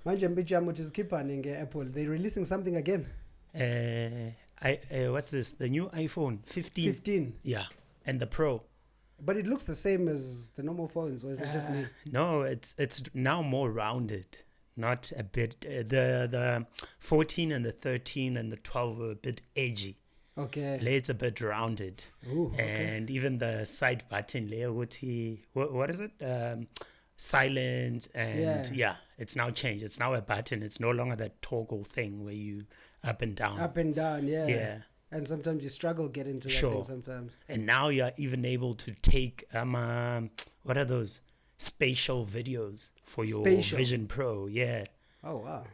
Manje mbijamo tizikhiphani nge-Apple. They're releasing something again. What's this? The new iPhone 15. 15. Yeah, and the Pro. But it looks the same as the normal phones, or is it just me? No, it's now more rounded. Not a bit. The 14 and the 13 and the 12 were a bit edgy. Okay. It's a bit rounded. Ooh, okay. And even the side button, what is it? Silent, and yeah, it's now changed. It's now a button. It's no longer that toggle thing where you up and down. Up and down, yeah. Yeah. And sometimes you struggle getting to that thing sometimes. And now you're even able to take what are those spatial videos for your Vision Pro? Yeah. Oh wow.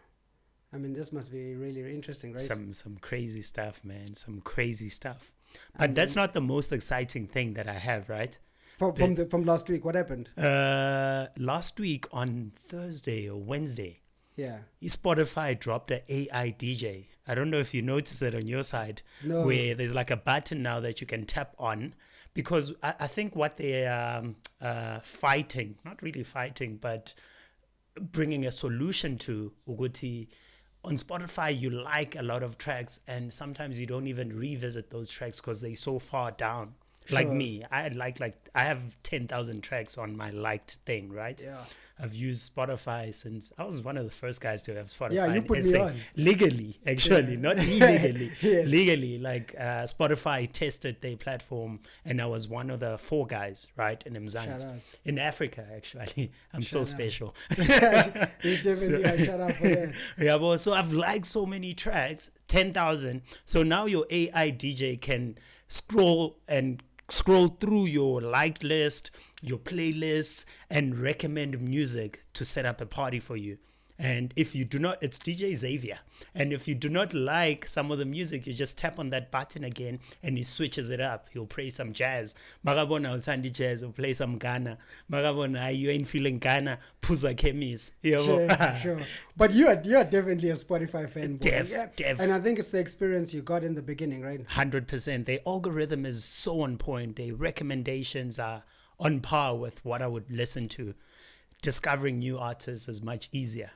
I mean, this must be really interesting, right? Some crazy stuff, man. Some crazy stuff. But that's not the most exciting thing that I have, right? From last week, what happened? Last week on Thursday or Wednesday, yeah, Spotify dropped an AI DJ. I don't know if you notice it on your side, where there's like a button now that you can tap on, because I think what they are fighting, not really fighting, but bringing a solution to Uguti. On Spotify, you like a lot of tracks, and sometimes you don't even revisit those tracks because they're so far down. Sure. Like me, I have 10,000 tracks on my liked thing, right? Yeah. I've used Spotify since I was one of the first guys to have Spotify. Yeah, you put me on. Legally, actually, not illegally. Yes. Legally, like Spotify tested their platform, and I was one of the 4 guys, right, in Mzansi. In Africa, actually. I'm so special. You definitely shout out for that. Yeah, well, so I've liked so many tracks, 10,000. So now your AI DJ can scroll through your liked list, your playlists, and recommend music to set up a party for you. And if you do not, it's DJ Xavier. And if you do not like some of the music, you just tap on that button again and he switches it up. He'll play some jazz. Magabona Altandi jazz, he'll play some Ghana. Magabona, you ain't feeling Ghana, Puza Kemis. Sure. But you are definitely a Spotify fan. Def. And I think it's the experience you got in the beginning, right? 100%. Their algorithm is so on point. Their recommendations are on par with what I would listen to. Discovering new artists is much easier.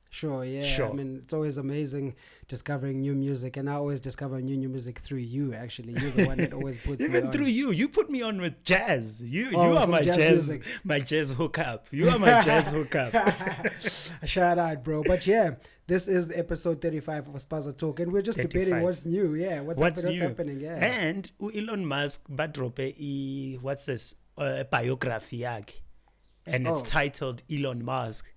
Sure. I mean, it's always amazing discovering new music, and I always discover new music through you. Actually, you're the one that always puts me on. Even through you put me on with jazz. You are my jazz hookup. You are my jazz hookup. Shout out, bro. But yeah, this is episode 35 of Spaza Talk, and we're just 35. Debating what's new. Yeah, what's happening. Yeah, and Elon Musk badrope what's this biography yakhe, and it's titled Elon Musk.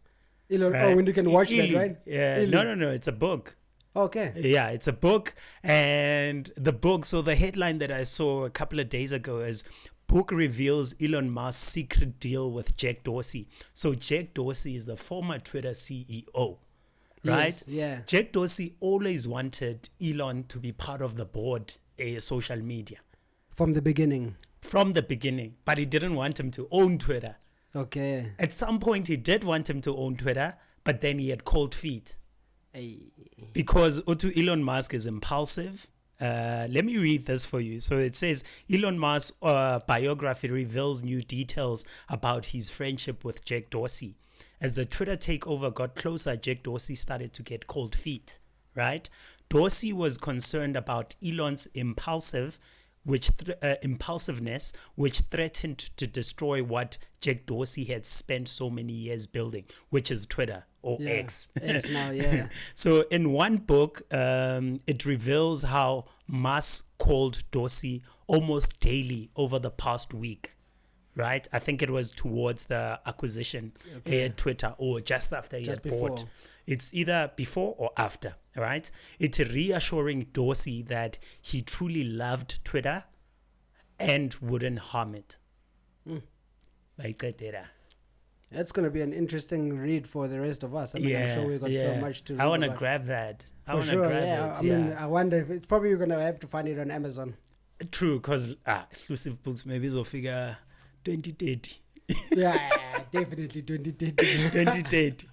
Elon, right? When you can watch that, right? Yeah. No, it's a book. Okay. Yeah, it's a book. And the book, so the headline that I saw a couple of days ago is book reveals Elon Musk's secret deal with Jack Dorsey. So Jack Dorsey is the former Twitter CEO, right? Yes, yeah. Jack Dorsey always wanted Elon to be part of the board of social media. From the beginning. But he didn't want him to own Twitter. Okay. At some point, he did want him to own Twitter, but then he had cold feet. Because Elon Musk is impulsive. Let me read this for you. So it says, Elon Musk's biography reveals new details about his friendship with Jack Dorsey. As the Twitter takeover got closer, Jack Dorsey started to get cold feet, right? Dorsey was concerned about Elon's impulsiveness, which threatened to destroy what Jack Dorsey had spent so many years building, which is Twitter or X. X now, yeah. So in one book, it reveals how Musk called Dorsey almost daily over the past week. Right? I think it was towards the acquisition at Twitter or just after he had bought. It's either before or after, right? It's reassuring Dorsey that he truly loved Twitter and wouldn't harm it. Like that. It's going to be an interesting read for the rest of us. I mean, I'm sure we've got so much to read. I want to grab that. For sure, I mean, I wonder if it's probably you're going to have to find it on Amazon. True, because exclusive books maybe will figure 2030. Yeah, definitely 2030. 2030.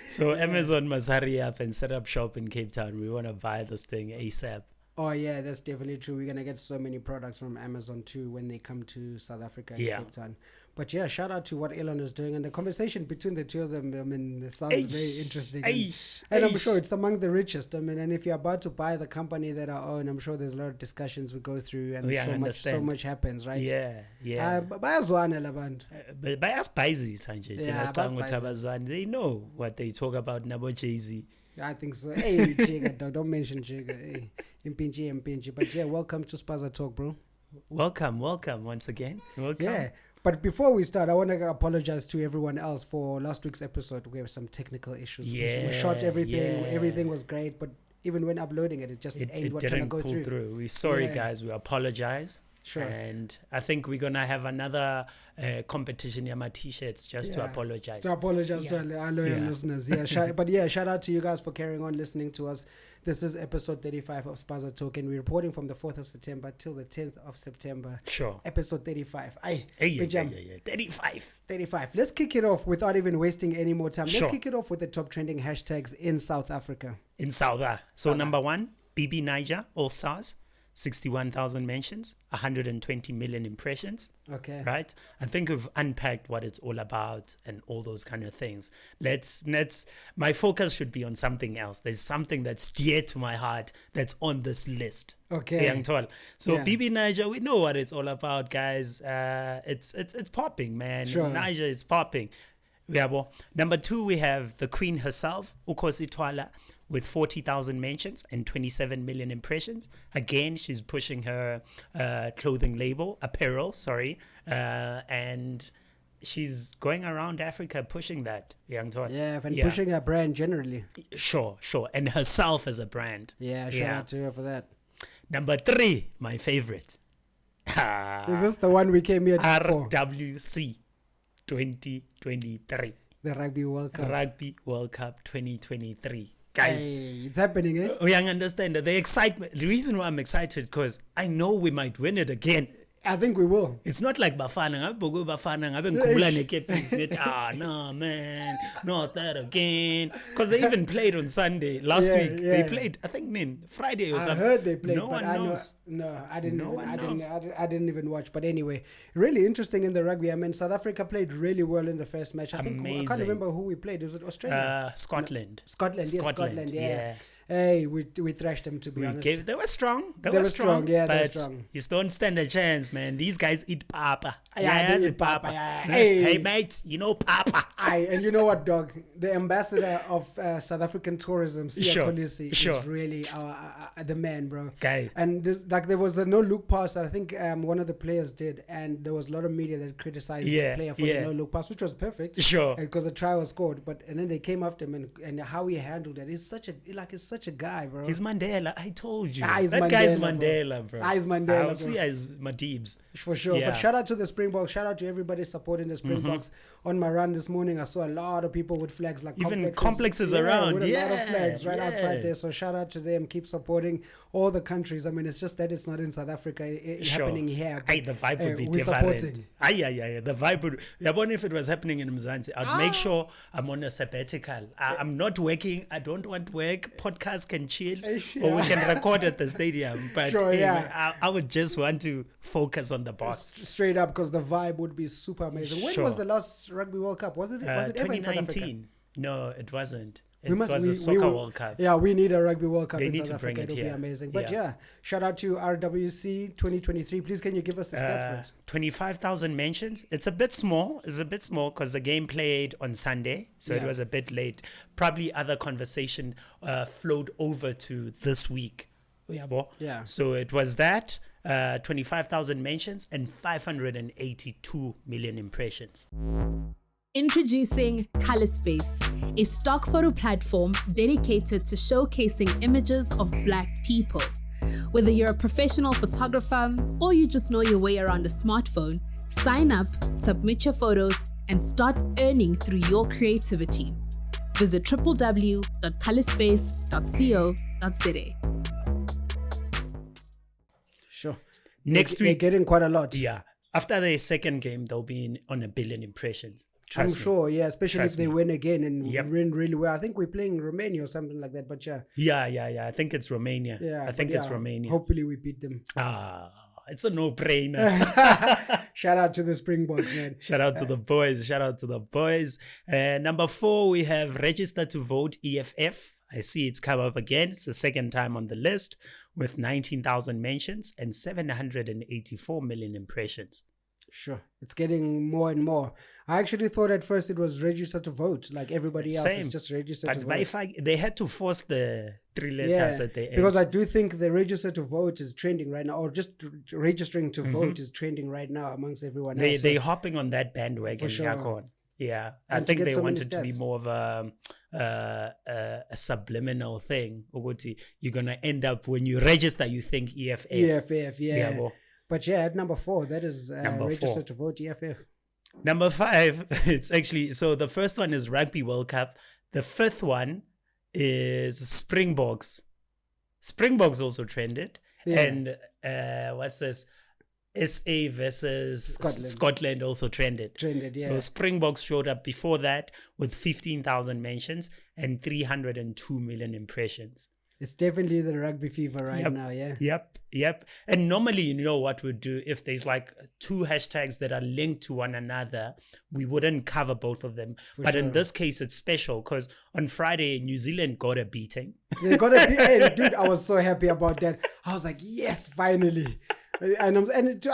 So Amazon must hurry up and set up shop in Cape Town. We want to buy this thing ASAP. Oh yeah, that's definitely true. We're going to get so many products from Amazon too when they come to South Africa and Cape Town. But yeah, shout out to what Elon is doing, and the conversation between the two of them, I mean, it sounds very interesting. And I'm sure it's among the richest. I mean, and if you're about to buy the company that I own, I'm sure there's a lot of discussions we go through, and so much happens, right? Yeah. Bayazwana band. But they know what they talk about. Nabo Jay-Z. I think so. Hey, Jigga, don't mention Jigga. Hey, Impinji. But yeah, welcome to Spaza Talk, bro. Welcome once again. Welcome. Yeah. But before we start, I want to apologize to everyone else for last week's episode. We have some technical issues. We shot everything. Everything was great, but even when uploading it just ain't what trying to go through. We're sorry, guys. We apologize. Sure. And I think we're gonna have another competition in my t-shirts just to apologize. To our loyal listeners. Yeah, shout out to you guys for carrying on listening to us. This is episode 35 of Spaza Talk, and we're reporting from the 4th of September till the 10th of September. Sure. Episode 35. 35. Let's kick it off without even wasting any more time. Let's kick it off with the top trending hashtags in South Africa. So number 1, BB Naija, All Stars. 61,000 mentions, 120 million impressions. Okay. Right? I think we've unpacked what it's all about and all those kind of things. My focus should be on something else. There's something that's dear to my heart that's on this list. Okay. So BB Naija, we know what it's all about, guys. It's popping, man. Sure. Naija is popping. Number 2, we have the Queen herself, Khosi Twala, with 40,000 mentions and 27 million impressions. Again, she's pushing her clothing label, apparel, and she's going around Africa pushing that, pushing her brand generally. Sure, and herself as a brand. Yeah, shout out to her for that. Number 3, my favorite. Is this the one we came here for? RWC 2023. The Rugby World Cup 2023. Guys, hey, it's happening, eh? We understand that the excitement. The reason why I'm excited because I know we might win it again. I think we will. It's not like Bafana. No, man, not that again. Because they even played on Sunday last week. They played, I think, Friday or something. I heard they played. No one knows. I didn't even watch. But anyway, really interesting in the rugby. I mean, South Africa played really well in the first match. I can't remember who we played. Was it Australia? Scotland. Scotland. Yeah. Hey, we thrashed them, to be honest. They were strong. They were strong. They were strong. You don't stand a chance, man. These guys eat papa. They eat papa. Hey, mate, you know papa. And you know what, dog? The ambassador of South African tourism, Khosi, is really the man, bro. Guy. And there was a no-look pass that I think one of the players did, and there was a lot of media that criticized the player for the no-look pass, which was perfect. Sure. Because a try was scored, and then they came after him, and how he handled it. He's such a guy, bro. He's Mandela. I told you. That guy's Mandela, bro. He's Mandela. I'll see as Madibs. For sure. Yeah. But shout out to the Springboks. Shout out to everybody supporting the Springboks. On my run this morning, I saw a lot of people with flags, like even complexes around. With a lot of flags outside there. So shout out to them. Keep supporting all the countries. I mean, it's just that it's not in South Africa. It's happening here. The vibe would be different. The vibe would. I wonder if it was happening in Mzansi. I'd make sure I'm on a sabbatical. I'm not working. I don't want work. Podcast can chill, or we can record at the stadium. But I would just want to focus on the boss. Straight up, because the vibe would be super amazing. When was the last Rugby World Cup? Was it 2019? No, it wasn't. It was a soccer World Cup. Yeah, we need a Rugby World Cup in South Africa. It'll be amazing. But shout out to RWC 2023. Please, can you give us the stats for it? 25,000 mentions. It's a bit small because the game played on Sunday, so it was a bit late. Probably other conversation flowed over to this week. Yeah. So it was that 25,000 mentions and 582 million impressions. Introducing Color Space, a stock photo platform dedicated to showcasing images of Black people. Whether you're a professional photographer or you just know your way around a smartphone, sign up, submit your photos, and start earning through your creativity. Visit www.colorspace.co.za. Sure. Next week, they're getting quite a lot. Yeah. After the second game, they'll be on 1 billion impressions. I'm sure, especially if they win again and win really well. I think we're playing Romania or something like that, but Yeah, I think it's Romania. I think it's Romania. Hopefully we beat them. it's a no-brainer. Shout out to the Springboks, man. Shout out to the boys. Shout out to the boys. Number 4, we have Register to Vote EFF. I see it's come up again. It's the second time on the list with 19,000 mentions and 784 million impressions. Sure. It's getting more and more. I actually thought at first it was Register to Vote. Like everybody else is just Register to Vote. But they had to force the 3 letters at the end. Because I do think the Register to Vote is trending right now, or just registering to vote is trending right now amongst everyone else. They're hopping on that bandwagon. For sure. Yeah. I think they wanted to be more of a subliminal thing. You're going to end up, when you register, you think EFF. EFF, yeah. But yeah, at number 4, that is Register to Vote EFF. Number 5, it's actually, so the first one is Rugby World Cup. The 5th one is Springboks. Springboks also trended. Yeah. And what's this? SA versus Scotland also trended. Yeah. So Springboks showed up before that with 15,000 mentions and 302 million impressions. It's definitely the rugby fever right now, yeah? Yep. And normally, you know what we'd do if there's like 2 hashtags that are linked to one another, we wouldn't cover both of them. But in this case, it's special because on Friday, New Zealand got a beating. They got a beating. Dude, I was so happy about that. I was like, yes, finally. I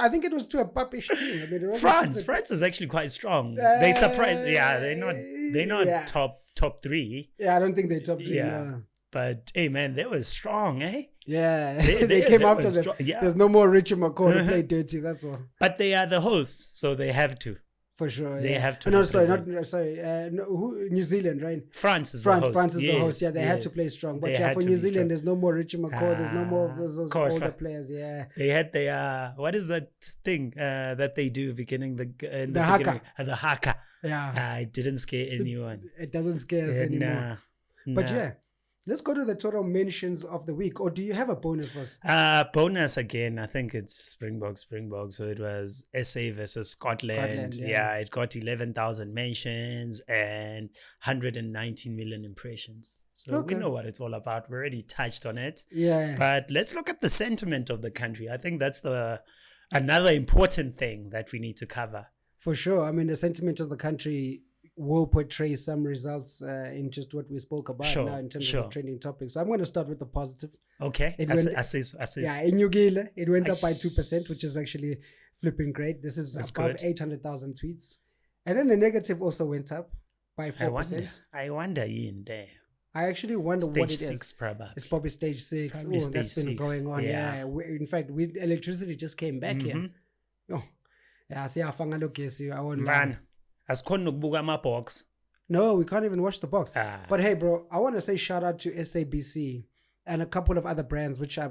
think it was to a puppish team. I mean, France is actually quite strong. They surprised. Yeah, they're not top 3. Yeah, I don't think they're top 3. Yeah. But hey, man, they were strong, eh? Yeah, they came after them. Yeah. There's no more Richie McCaw to play dirty. That's all. But they are the hosts, so they have to. For sure, they have to. No, New Zealand, right? France is the host. France is the host. Yeah, they had to play strong. But for New Zealand, there's no more Richie McCaw. There's no more of those older players. Yeah, they had their what is that thing that they do beginning the haka? The haka. Yeah, it didn't scare anyone. It doesn't scare us anymore. But yeah. Let's go to the total mentions of the week. Or do you have a bonus for us? Bonus again. I think it's Springboks. So it was SA versus Scotland. Yeah, it got 11,000 mentions and 119 million impressions. So we know what it's all about. We already touched on it. Yeah. But let's look at the sentiment of the country. I think that's another important thing that we need to cover. For sure. I mean, the sentiment of the country will portray some results in just what we spoke about now in terms of the trending topics. So I'm going to start with the positive. Okay. Assess. Yeah, in Uganda, it went up by 2%, which is actually flipping great. This is above 800,000 tweets. And then the negative also went up by 4%. I wonder in there. I actually wonder what it is. Stage 6, probably. It's probably stage 6. That's been going on. Yeah. In fact, electricity just came back here. Oh, yeah. See how I won't Man. Box. No, we can't even watch the box. But hey, bro, I want to say shout out to SABC and a couple of other brands which I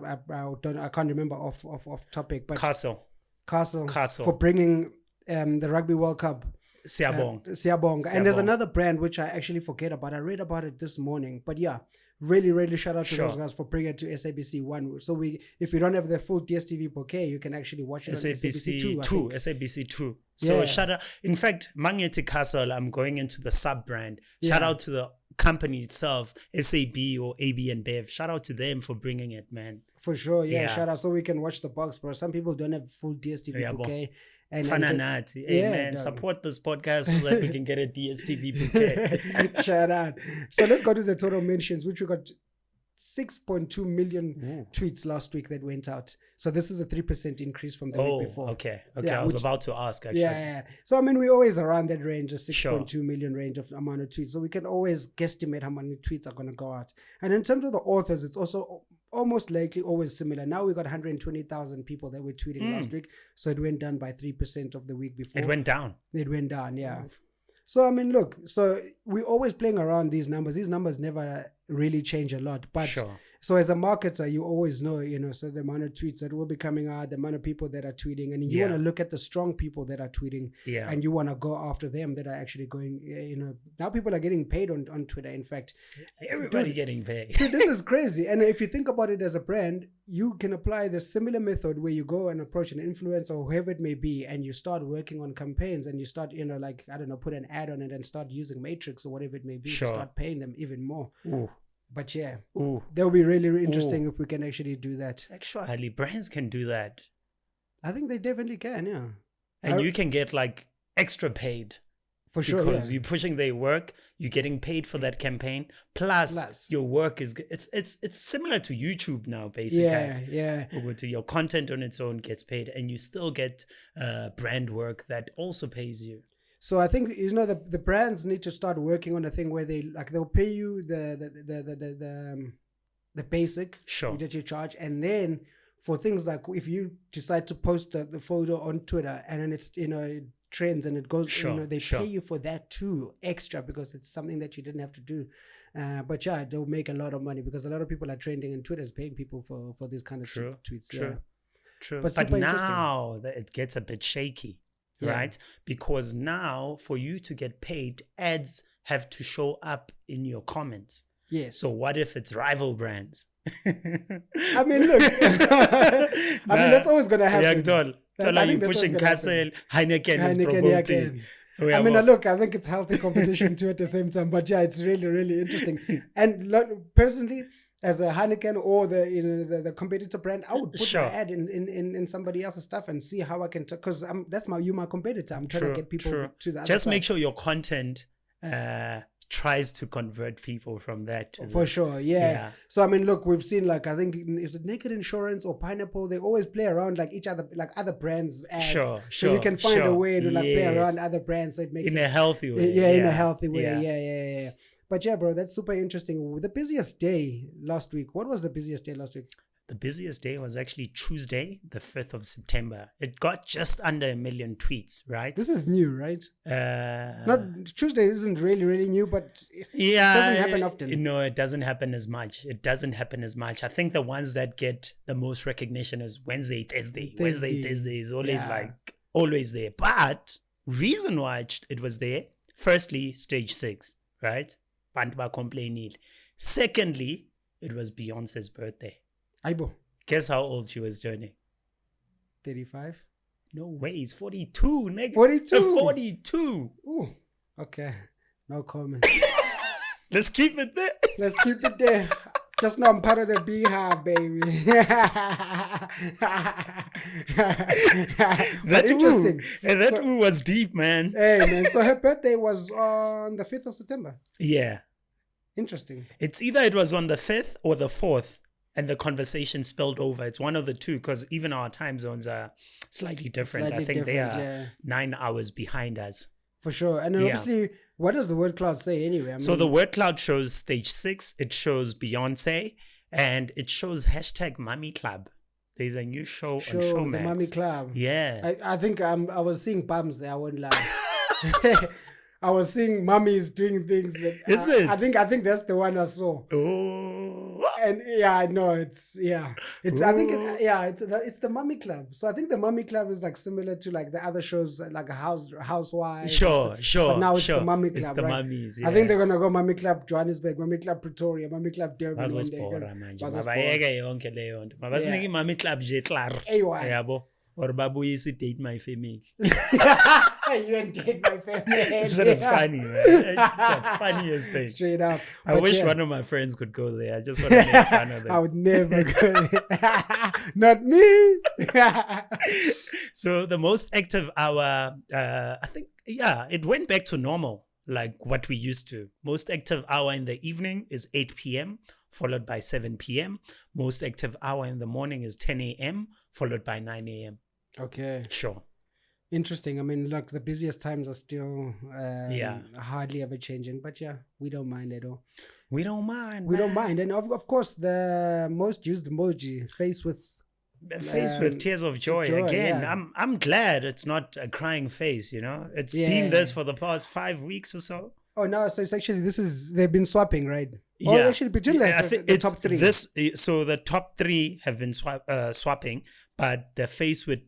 can't remember off topic. But Castle for bringing the Rugby World Cup. Siyabonga. And there's another brand which I actually forget about. I read about it this morning. But yeah, really shout out to those guys for bringing it to SABC 1. So if you don't have the full DSTV bouquet, you can actually watch it on SABC 2. SABC 2. So shout out. In fact, Mangeti Castle, I'm going into the sub brand. Shout out to the company itself, SAB or AB and Bev. Shout out to them for bringing it, man. For sure, yeah. Shout out so we can watch the box, bro. Some people don't have full DSTV bouquet. Man, support this podcast so that we can get a DSTV bouquet. Shout out. So let's go to the total mentions, which we got 6.2 million tweets last week that went out. So this is a 3% increase from the week before. Okay. I was about to ask, actually. Yeah. So, I mean, we're always around that range, a 6.2 million range of amount of tweets. So we can always guesstimate how many tweets are going to go out. And in terms of the authors, it's also almost likely always similar. Now we got 120,000 people that were tweeting last week. So it went down by 3% of the week before. It went down, yeah. So, I mean, look, so we're always playing around these numbers. These numbers never really change a lot. But so as a marketer, you always know, so the amount of tweets that will be coming out, the amount of people that are tweeting, and you want to look at the strong people that are tweeting, and you want to go after them that are actually going, now people are getting paid on Twitter. In fact, everybody getting paid. Dude, this is crazy. And if you think about it as a brand, you can apply the similar method where you go and approach an influencer or whoever it may be, and you start working on campaigns, and you start, put an ad on it and start using Matrix or whatever it may be to start paying them even more. But that will be really, really interesting if we can actually do that. Actually, brands can do that. I think they definitely can, yeah. And you can get like extra paid. For sure, because yeah. you're pushing their work, you're getting paid for that campaign. Plus your work is it's similar to YouTube now, basically. Yeah. Your content on its own gets paid, and you still get brand work that also pays you. So I think the brands need to start working on a thing where they'll pay you the basic that you charge, and then for things like if you decide to post the photo on Twitter and then it's it trends and it goes, they pay you for that too, extra, because it's something that you didn't have to do. But yeah, they'll make a lot of money because a lot of people are trending and Twitter is paying people for these kind of tweets. True. But now it gets a bit shaky, right? Because now for you to get paid, ads have to show up in your comments. Yes. So what if it's rival brands? I mean, look. That's always going to happen. Twala, you pushing Castle, Heineken is promoting. I mean, look, I think it's healthy competition too at the same time. But yeah, it's really, really interesting. And personally, as a Heineken or the competitor brand, I would put my ad in somebody else's stuff and see how I can, because that's my competitor. I'm trying to get people to the other Just side. make sure your content tries to convert people from that to for sure, yeah. So I mean, look, we've seen, like, I think is it Naked Insurance or Pineapple, they always play around like each other, like other brands ads. So you can find a way to play around other brands, so it makes in a healthy way. In a healthy way. Yeah. But yeah, bro, that's super interesting. The busiest day last week. What was the busiest day last week? The busiest day was actually Tuesday, the 5th of September. It got just under 1 million tweets, right? This is new, right? Not Tuesday isn't really, really new, but it doesn't happen often. No, it doesn't happen as much. I think the ones that get the most recognition is Wednesday, Thursday. Wednesday, Thursday is always always there. But reason why it was there, firstly, stage 6, right? Bantu complaining. Secondly, it was Beyonce's birthday. Aibo. Guess how old she was turning? 35? No way, it's 42. 42? 42. Ooh, okay. No comment. Let's keep it there. Just know I'm part of the Beehive, baby. That's interesting. And that was deep, man. Hey, man. So her birthday was on the 5th of September. Yeah. Interesting. It's either it was on the 5th or the 4th. And the conversation spilled over. It's one of the two, because even our time zones are slightly different. I think they are 9 hours behind us. For sure. And obviously, what does the word cloud say anyway? So the word cloud shows stage 6. It shows Beyonce. And it shows #Mummy Club. There's a new show on Showmax. The Mummy Club. Yeah. I think I was seeing bums there. I won't lie. I was seeing mummies doing things. Is it? I think that's the one I saw. Oh. And I know it's. I think it's the Mummy Club. So I think the Mummy Club is like similar to like the other shows, like a Housewives. Sure. But now it's the Mummy Club. It's the mummies. Yeah. I think they're gonna go Mummy Club Johannesburg, Mummy Club Pretoria, Mummy Club Durban. Mummy Club yabo. Or babuyisi date my family. You and date my family. That's funny, man. It's the funniest thing. Straight up. I wish one of my friends could go there. I just want to make fun of it. I would never go there. Not me. So the most active hour, I think, it went back to normal, like what we used to. Most active hour in the evening is 8 p.m., followed by 7 p.m. Most active hour in the morning is 10 a.m., followed by 9 a.m. Okay. Sure. Interesting. I mean, look, the busiest times are still hardly ever changing. But yeah, we don't mind at all. We don't mind. And of course, the most used emoji, face with tears of joy again. Yeah. I'm glad it's not a crying face, It's been this for the past 5 weeks or so. Oh, no, so it's actually, they've been swapping, right? Oh, actually, between the top 3. So the top 3 have been swapping, but the face with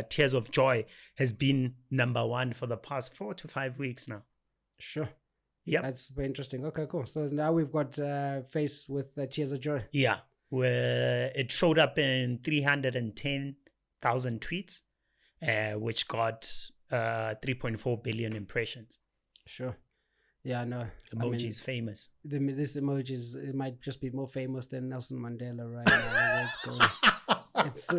tears of joy has been number 1 for the past 4 to 5 weeks now. Sure. Yeah. That's very interesting. Okay, cool. So now we've got face with tears of joy. Yeah. Where it showed up in 310,000 tweets, which got 3.4 billion impressions. Sure. Yeah, no. Emoji's famous. This emoji it might just be more famous than Nelson Mandela right now. Let's go. it's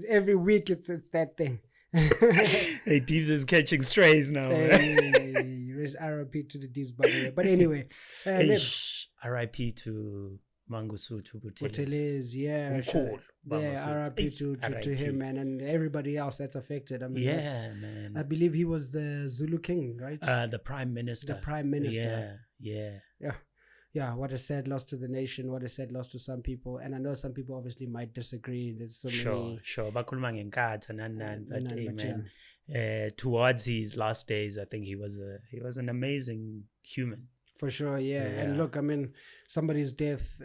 every week it's that thing. Hey, Deeps is catching strays now. RIP to the Deeps, by the way. But anyway, RIP to Mangosuthu Buthelezi, yeah, cool. Yeah, RIP to him, man, and everybody else that's affected. I mean, man. I believe he was the Zulu king, right? The prime minister. Yeah. What a sad loss to the nation. What a sad loss to some people, and I know some people obviously might disagree. There's so many. Sure. Bakhuluma ngenkatha nani, but amen. Towards his last days, I think he was an amazing human. For sure, yeah. And look, I mean, somebody's death,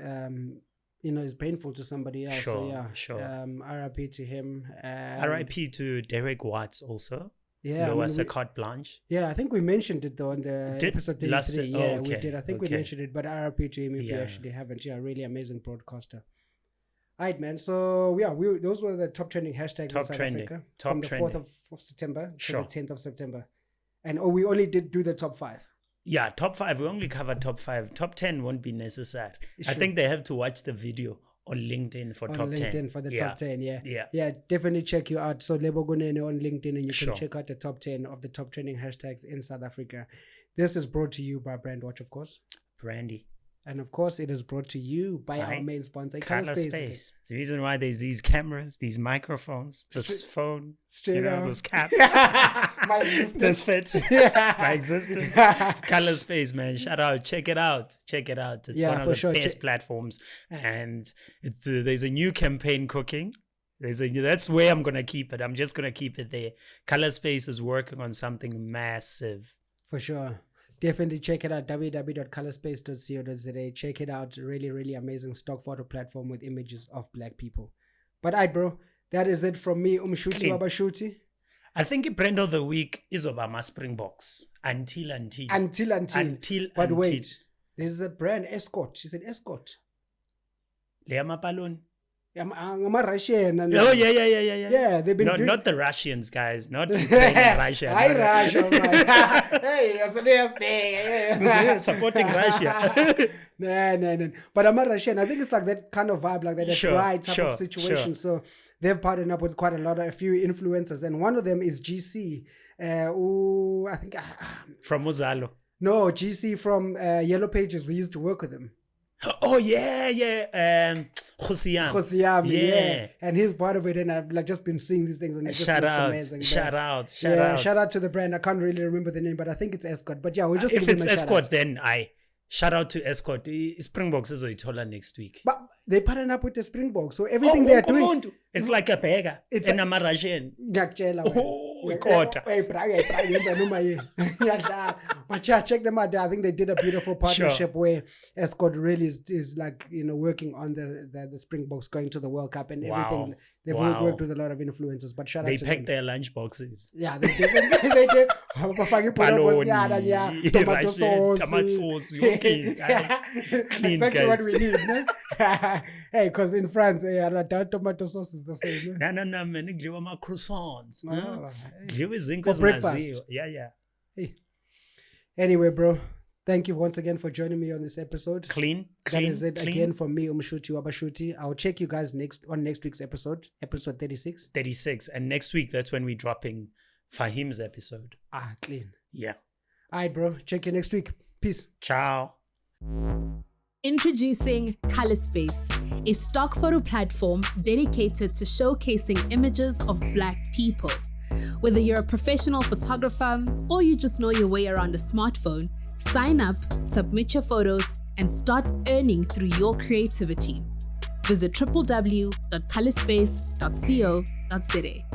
is painful to somebody else. RIP to him. RIP to Derek Watts also. Yeah. Lois carte blanche. Yeah, I think we mentioned it though on the episode 33. We did. I think we mentioned it, but RIP to him if you actually haven't. Yeah, really amazing broadcaster. All right, man. So, those were the top trending hashtags in South Africa. From the 4th of September to the 10th of September. And we only did do the top 5. Yeah, top 5. We only covered top 5. Top 10 won't be necessary. Sure. I think they have to watch the video on LinkedIn for top 10. On LinkedIn for the top 10, Yeah, definitely check you out. So, Lebo Gunene on LinkedIn, and you can check out the top 10 of the top trending hashtags in South Africa. This is brought to you by Brandwatch, of course. Brandy. And of course, it is brought to you by our main sponsor, Color Space. The reason why there's these cameras, these microphones, this phone, those caps, this fit, my existence. Color Space, man. Shout out. Check it out. It's one of the best platforms. And there's a new campaign cooking. That's where I'm going to keep it. I'm just going to keep it there. Color Space is working on something massive. For sure. Definitely check it out, www.colorspace.co.za. Check it out. Really, really amazing stock photo platform with images of black people. But bro, that is it from me, Umshuti Wabashuti. I think brand of the week is Obama Springboks. Until. But wait, there's a brand, Escort. She said Escort. Leama Palon. I'm a Russian. Yeah. They've been not the Russians, guys. Not Ukraine and Russia. Hi, Russia. Hey, supporting Russia. No. But I'm a Russian. I think it's like that kind of vibe, like that dry type of situation. So they've partnered up with quite a few influencers, and one of them is GC. I think from Muzalo. No, GC from Yellow Pages. We used to work with him. Oh yeah. Khosi, yeah. And he's part of it, and I've just been seeing these things, and it just looks amazing. Shout out. Shout out to the brand. I can't really remember the name, but I think it's Escort. But yeah, we'll just if it's Escort, then shout out to Escort. Springboks is Twala next week. But they partner up with the Springboks, so everything they are doing, it's like a beggar. It's a Russian. But yeah, check them out. I think they did a beautiful partnership where Escort really is like, working on the Springboks going to the World Cup and everything. They've worked with a lot of influencers. But shout out to them. They packed their lunch boxes. Yeah, they did. They did. Tomato sauce. Clean, exactly guys. What we need. No? Hey, because in France, tomato sauce is the same. No, man. Give my croissants. For breakfast. Yeah. Hey. Anyway, bro, thank you once again for joining me on this episode. That is it again from me, Umshuti Wabashuti. I'll check you guys next week's episode 36. 36. And next week, that's when we're dropping Fahim's episode. Clean. Yeah. All right, bro. Check you next week. Peace. Ciao. Introducing Color Space, a stock photo platform dedicated to showcasing images of black people. Whether you're a professional photographer or you just know your way around a smartphone, sign up, submit your photos, and start earning through your creativity. Visit www.colorspace.co.za.